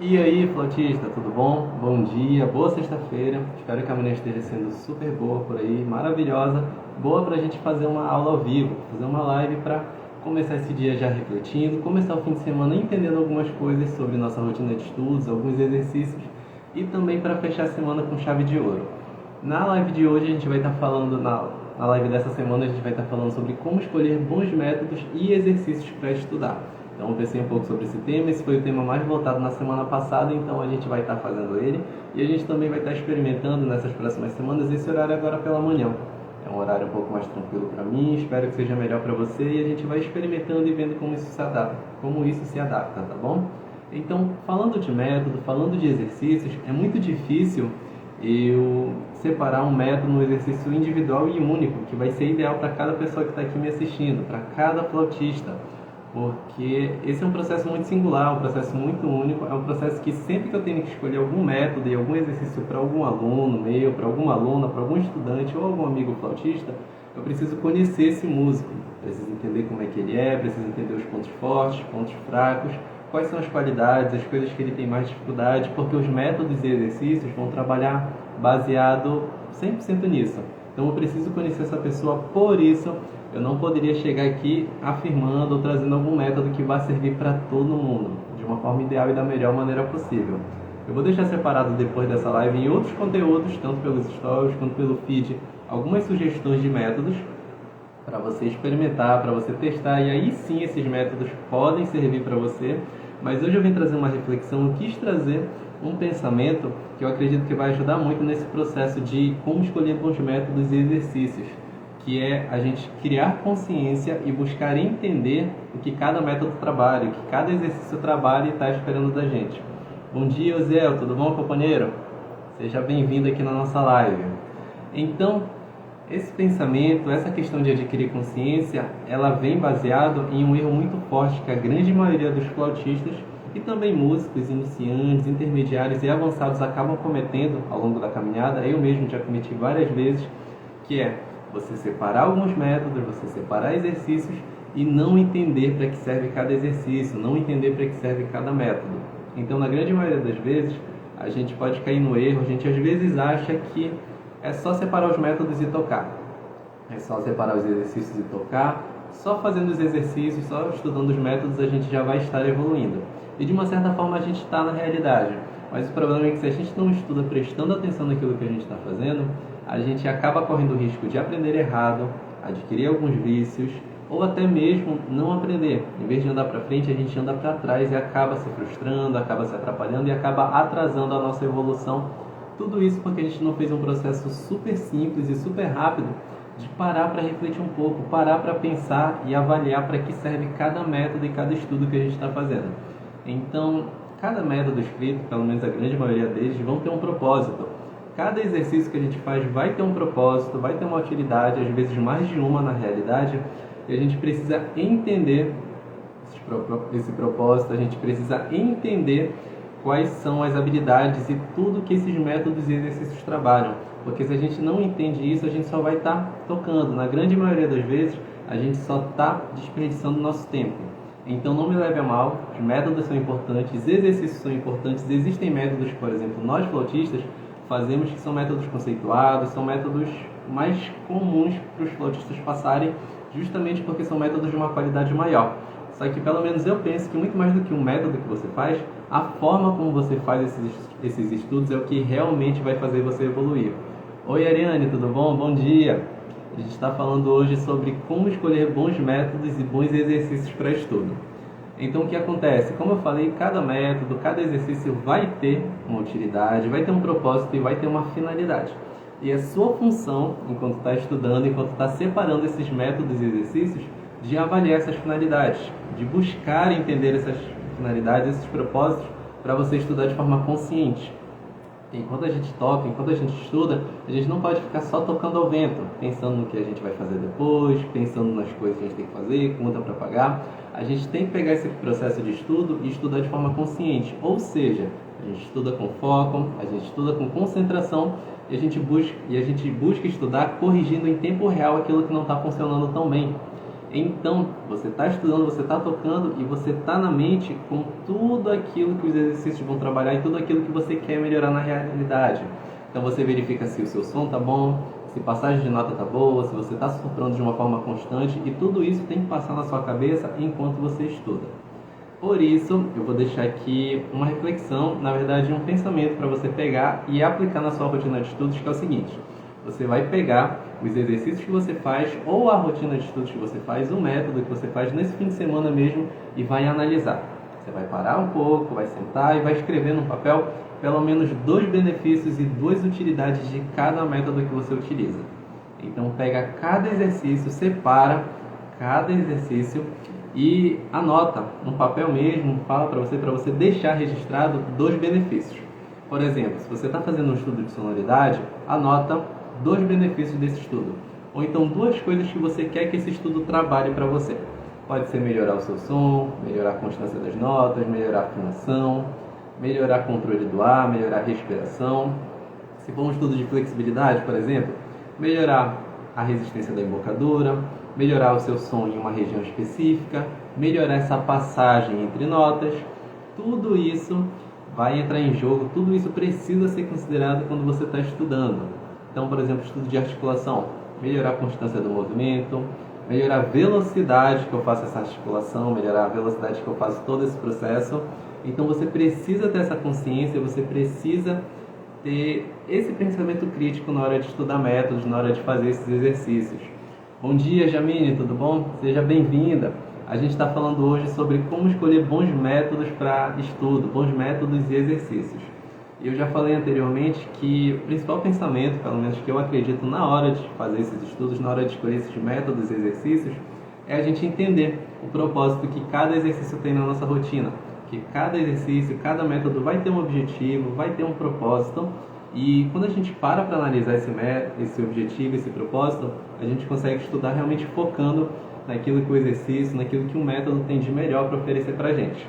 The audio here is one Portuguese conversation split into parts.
E aí, flautista, tudo bom? Bom dia, boa sexta-feira. Espero que a manhã esteja sendo super boa por aí, maravilhosa. Boa pra gente fazer uma aula ao vivo, fazer uma live para começar esse dia já refletindo, começar o fim de semana entendendo algumas coisas sobre nossa rotina de estudos, alguns exercícios e também para fechar a semana com chave de ouro. Na live de hoje a gente vai estar falando, na live dessa semana a gente vai estar falando sobre como escolher bons métodos e exercícios para estudar. Então eu pensei um pouco sobre esse tema, esse foi o tema mais votado na semana passada, então a gente vai estar fazendo ele e a gente também vai estar experimentando nessas próximas semanas esse horário agora pela manhã. É um horário um pouco mais tranquilo para mim, espero que seja melhor para você e a gente vai experimentando e vendo como isso se adapta, tá bom? Então, falando de método, falando de exercícios, é muito difícil eu separar um método, um exercício individual e único, que vai ser ideal para cada pessoa que está aqui me assistindo, para cada flautista, porque esse é um processo muito singular, um processo muito único, é um processo que sempre que eu tenho que escolher algum método e algum exercício para algum aluno meu, para alguma aluna, para algum estudante ou algum amigo flautista, eu preciso conhecer esse músico, preciso entender como é que ele é, preciso entender os pontos fortes, pontos fracos, quais são as qualidades, as coisas que ele tem mais dificuldade, porque os métodos e exercícios vão trabalhar baseado 100% nisso. Então eu preciso conhecer essa pessoa, por isso eu não poderia chegar aqui afirmando ou trazendo algum método que vá servir para todo mundo, de uma forma ideal e da melhor maneira possível. Eu vou deixar separado depois dessa live em outros conteúdos, tanto pelos stories quanto pelo feed, algumas sugestões de métodos para você experimentar, para você testar, e aí sim esses métodos podem servir para você. Mas hoje eu vim trazer uma reflexão, eu quis trazer um pensamento que eu acredito que vai ajudar muito nesse processo de como escolher bons métodos e exercícios, que é a gente criar consciência e buscar entender o que cada método trabalha, o que cada exercício trabalha e está esperando da gente. Bom dia, Oziel, tudo bom, companheiro? Seja bem-vindo aqui na nossa live. Então, esse pensamento, essa questão de adquirir consciência, ela vem baseado em um erro muito forte que a grande maioria dos flautistas e também músicos, iniciantes, intermediários e avançados acabam cometendo ao longo da caminhada. Eu mesmo já cometi várias vezes, que é você separar alguns métodos, você separar exercícios e não entender para que serve cada exercício, não entender para que serve cada método. Então, na grande maioria das vezes, a gente pode cair no erro, a gente às vezes acha que é só separar os métodos e tocar. É só separar os exercícios e tocar. Só fazendo os exercícios, só estudando os métodos, a gente já vai estar evoluindo. E de uma certa forma a gente está na realidade. Mas o problema é que se a gente não estuda prestando atenção naquilo que a gente está fazendo, a gente acaba correndo o risco de aprender errado, adquirir alguns vícios, ou até mesmo não aprender. Em vez de andar para frente, a gente anda para trás e acaba se frustrando, acaba se atrapalhando e acaba atrasando a nossa evolução. Tudo isso porque a gente não fez um processo super simples e super rápido de parar para refletir um pouco, parar para pensar e avaliar para que serve cada método e cada estudo que a gente está fazendo. Então, cada método escrito, pelo menos a grande maioria deles, vão ter um propósito. Cada exercício que a gente faz vai ter um propósito, vai ter uma utilidade, às vezes mais de uma na realidade, e a gente precisa entender esse propósito, a gente precisa entender quais são as habilidades e tudo que esses métodos e exercícios trabalham. Porque se a gente não entende isso, a gente só vai estar tocando. Na grande maioria das vezes, a gente só está desperdiçando o nosso tempo. Então não me leve a mal, os métodos são importantes, os exercícios são importantes. Existem métodos, por exemplo, nós flautistas fazemos que são métodos conceituados, são métodos mais comuns para os flautistas passarem, justamente porque são métodos de uma qualidade maior. Só que pelo menos eu penso que muito mais do que um método que você faz, a forma como você faz esses estudos é o que realmente vai fazer você evoluir. Oi Ariane, tudo bom? Bom dia! A gente está falando hoje sobre como escolher bons métodos e bons exercícios para estudo. Então o que acontece? Como eu falei, cada método, cada exercício vai ter uma utilidade, vai ter um propósito e vai ter uma finalidade. E a sua função, enquanto está estudando, enquanto está separando esses métodos e exercícios, de avaliar essas finalidades, de buscar entender essas finalidades, esses propósitos, para você estudar de forma consciente. Enquanto a gente toca, enquanto a gente estuda, a gente não pode ficar só tocando ao vento, pensando no que a gente vai fazer depois, pensando nas coisas que a gente tem que fazer, conta para pagar. A gente tem que pegar esse processo de estudo e estudar de forma consciente, ou seja, a gente estuda com foco, a gente estuda com concentração e a gente busca estudar corrigindo em tempo real aquilo que não está funcionando tão bem. Então, você está estudando, você está tocando e você está na mente com tudo aquilo que os exercícios vão trabalhar e tudo aquilo que você quer melhorar na realidade. Então, você verifica se o seu som está bom, se a passagem de nota está boa, se você está soprando de uma forma constante, e tudo isso tem que passar na sua cabeça enquanto você estuda. Por isso, eu vou deixar aqui uma reflexão, na verdade um pensamento para você pegar e aplicar na sua rotina de estudos, que é o seguinte: você vai pegar os exercícios que você faz ou a rotina de estudos que você faz, o método que você faz nesse fim de semana mesmo e vai analisar. Você vai parar um pouco, vai sentar e vai escrever no papel pelo menos 2 benefícios e 2 utilidades de cada método que você utiliza. Então pega cada exercício, separa cada exercício e anota no papel mesmo, fala para você deixar registrado 2 benefícios. Por exemplo, se você está fazendo um estudo de sonoridade, anota 2 benefícios desse estudo. Ou então 2 coisas que você quer que esse estudo trabalhe para você. Pode ser melhorar o seu som, melhorar a constância das notas, melhorar a afinação, melhorar o controle do ar, melhorar a respiração. Se for um estudo de flexibilidade, por exemplo, melhorar a resistência da embocadura, melhorar o seu som em uma região específica, melhorar essa passagem entre notas. Tudo isso vai entrar em jogo, tudo isso precisa ser considerado quando você está estudando. Então, por exemplo, estudo de articulação, melhorar a constância do movimento, melhorar a velocidade que eu faço essa articulação, melhorar a velocidade que eu faço todo esse processo. Então você precisa ter essa consciência, você precisa ter esse pensamento crítico na hora de estudar métodos, na hora de fazer esses exercícios. Bom dia, Jamine, tudo bom? Seja bem-vinda. A gente está falando hoje sobre como escolher bons métodos para estudo, bons métodos e exercícios. Eu já falei anteriormente que o principal pensamento, pelo menos que eu acredito na hora de fazer esses estudos, na hora de escolher esses métodos e exercícios, é a gente entender o propósito que cada exercício tem na nossa rotina. Que cada exercício, cada método vai ter um objetivo, vai ter um propósito. E quando a gente para analisar esse objetivo, esse propósito, a gente consegue estudar realmente focando naquilo que o exercício, naquilo que o método tem de melhor para oferecer para a gente.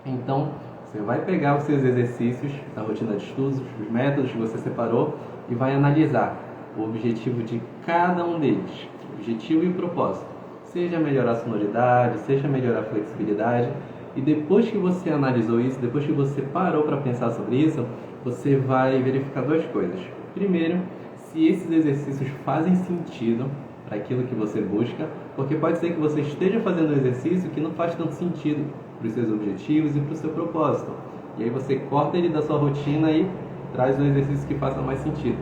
Então, você vai pegar os seus exercícios, a rotina de estudos, os métodos que você separou e vai analisar o objetivo de cada um deles, o objetivo e o propósito. Seja melhorar a sonoridade, seja melhorar a flexibilidade. E depois que você analisou isso, depois que você parou para pensar sobre isso, você vai verificar 2 coisas. Primeiro, se esses exercícios fazem sentido para aquilo que você busca, porque pode ser que você esteja fazendo um exercício que não faz tanto sentido para os seus objetivos e para o seu propósito. E aí você corta ele da sua rotina e traz um exercício que faça mais sentido.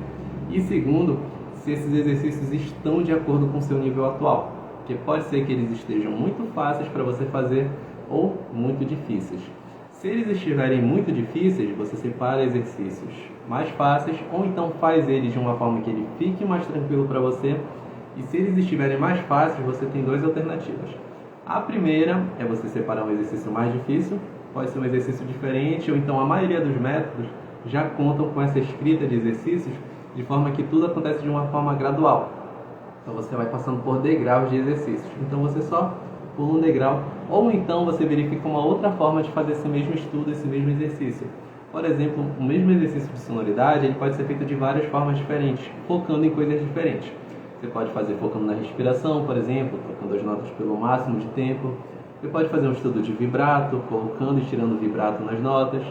E segundo, se esses exercícios estão de acordo com o seu nível atual, porque pode ser que eles estejam muito fáceis para você fazer ou muito difíceis. Se eles estiverem muito difíceis, você separa exercícios mais fáceis ou então faz eles de uma forma que ele fique mais tranquilo para você. E se eles estiverem mais fáceis, você tem 2 alternativas. A primeira é você separar um exercício mais difícil, pode ser um exercício diferente, ou então a maioria dos métodos já contam com essa escrita de exercícios, de forma que tudo acontece de uma forma gradual. Então você vai passando por degraus de exercícios. Então você só pula um degrau, ou então você verifica uma outra forma de fazer esse mesmo estudo, esse mesmo exercício. Por exemplo, o mesmo exercício de sonoridade, ele pode ser feito de várias formas diferentes, focando em coisas diferentes. Você pode fazer focando na respiração, por exemplo, tocando as notas pelo máximo de tempo. Você pode fazer um estudo de vibrato, colocando e tirando vibrato nas notas.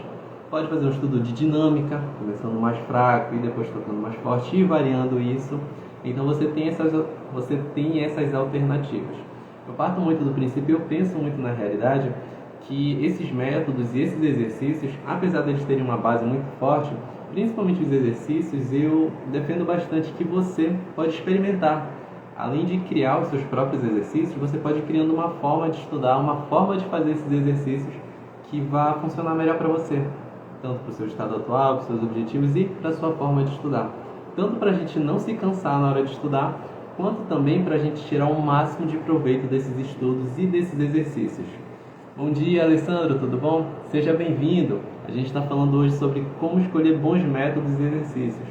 Pode fazer um estudo de dinâmica, começando mais fraco e depois tocando mais forte e variando isso. Então você tem essas alternativas. Eu parto muito do princípio, eu penso muito na realidade, que esses métodos e esses exercícios, apesar de eles terem uma base muito forte, principalmente os exercícios, eu defendo bastante que você pode experimentar. Além de criar os seus próprios exercícios, você pode ir criando uma forma de estudar, uma forma de fazer esses exercícios que vá funcionar melhor para você, tanto para o seu estado atual, para os seus objetivos e para a sua forma de estudar. Tanto para a gente não se cansar na hora de estudar, quanto também para a gente tirar o máximo de proveito desses estudos e desses exercícios. Bom dia, Alessandro, tudo bom? Seja bem-vindo! A gente está falando hoje sobre como escolher bons métodos e exercícios.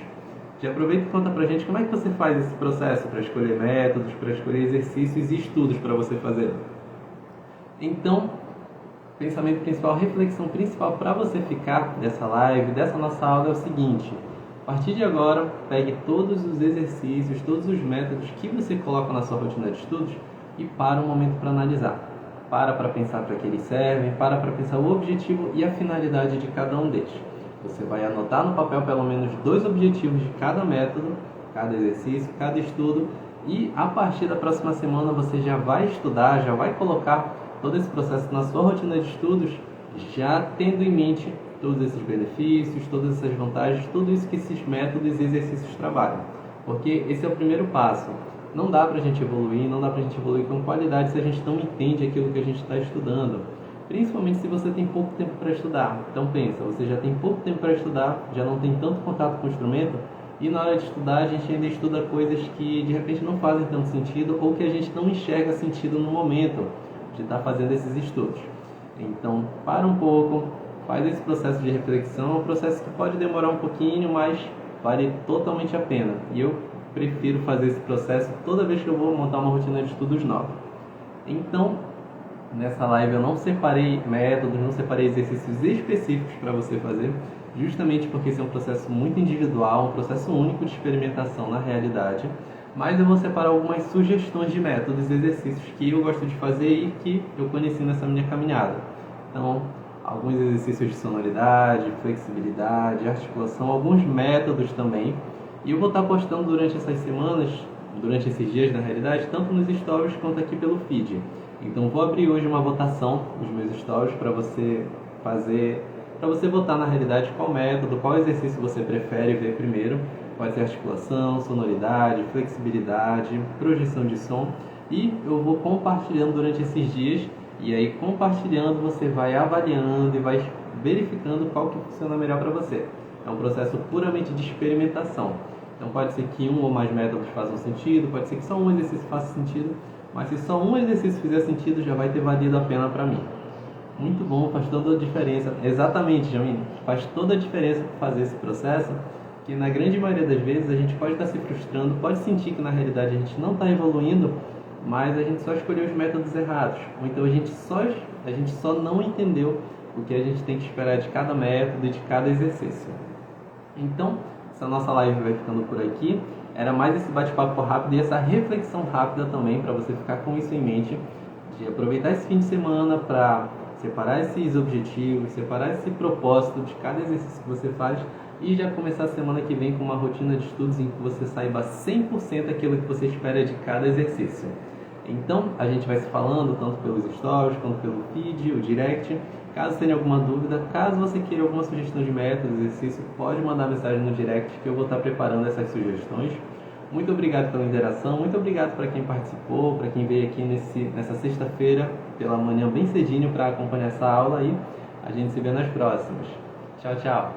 Já aproveita e conta pra gente como é que você faz esse processo para escolher métodos, para escolher exercícios e estudos para você fazer. Então, pensamento principal, reflexão principal para você ficar dessa live, dessa nossa aula é o seguinte: a partir de agora, pegue todos os exercícios, todos os métodos que você coloca na sua rotina de estudos, e para um momento para analisar. Para pensar para que eles servem, para pensar o objetivo e a finalidade de cada um deles. Você vai anotar no papel pelo menos 2 objetivos de cada método, cada exercício, cada estudo, e a partir da próxima semana você já vai estudar, já vai colocar todo esse processo na sua rotina de estudos, já tendo em mente todos esses benefícios, todas essas vantagens, tudo isso que esses métodos e exercícios trabalham. Porque esse é o primeiro passo. Não dá para a gente evoluir, não dá para a gente evoluir com qualidade se a gente não entende aquilo que a gente está estudando. Principalmente se você tem pouco tempo para estudar. Então pensa, você já tem pouco tempo para estudar, já não tem tanto contato com o instrumento, e na hora de estudar a gente ainda estuda coisas que de repente não fazem tanto sentido ou que a gente não enxerga sentido no momento de estar fazendo esses estudos. Então para um pouco, faz esse processo de reflexão, é um processo que pode demorar um pouquinho, mas vale totalmente a pena. E eu prefiro fazer esse processo toda vez que eu vou montar uma rotina de estudos nova. Então, nessa live eu não separei métodos, não separei exercícios específicos para você fazer, justamente porque esse é um processo muito individual, um processo único de experimentação na realidade, mas eu vou separar algumas sugestões de métodos e exercícios que eu gosto de fazer e que eu conheci nessa minha caminhada. Então, alguns exercícios de sonoridade, flexibilidade, articulação, alguns métodos também. E eu vou estar postando durante essas semanas, durante esses dias na realidade, tanto nos stories quanto aqui pelo feed. Então vou abrir hoje uma votação nos meus stories para você votar na realidade qual método, qual exercício você prefere ver primeiro. Pode ser articulação, sonoridade, flexibilidade, projeção de som. E eu vou compartilhando durante esses dias. E aí compartilhando você vai avaliando e vai verificando qual que funciona melhor para você. É um processo puramente de experimentação. Então pode ser que um ou mais métodos façam sentido, pode ser que só um exercício faça sentido, mas se só um exercício fizer sentido, já vai ter valido a pena para mim. Muito bom, faz toda a diferença. Exatamente, Jamine, faz toda a diferença fazer esse processo, que na grande maioria das vezes a gente pode estar se frustrando, pode sentir que na realidade a gente não está evoluindo, mas a gente só escolheu os métodos errados, ou então a gente só não entendeu o que a gente tem que esperar de cada método e de cada exercício. Então, essa nossa live vai ficando por aqui. Era mais esse bate-papo rápido e essa reflexão rápida também, para você ficar com isso em mente, de aproveitar esse fim de semana para separar esses objetivos, separar esse propósito de cada exercício que você faz e já começar a semana que vem com uma rotina de estudos em que você saiba 100% aquilo que você espera de cada exercício. Então, a gente vai se falando tanto pelos stories quanto pelo feed, o direct. Caso tenha alguma dúvida, caso você queira alguma sugestão de método, exercício, pode mandar mensagem no direct que eu vou estar preparando essas sugestões. Muito obrigado pela interação, muito obrigado para quem participou, para quem veio aqui nessa sexta-feira, pela manhã bem cedinho para acompanhar essa aula e a gente se vê nas próximas. Tchau, tchau!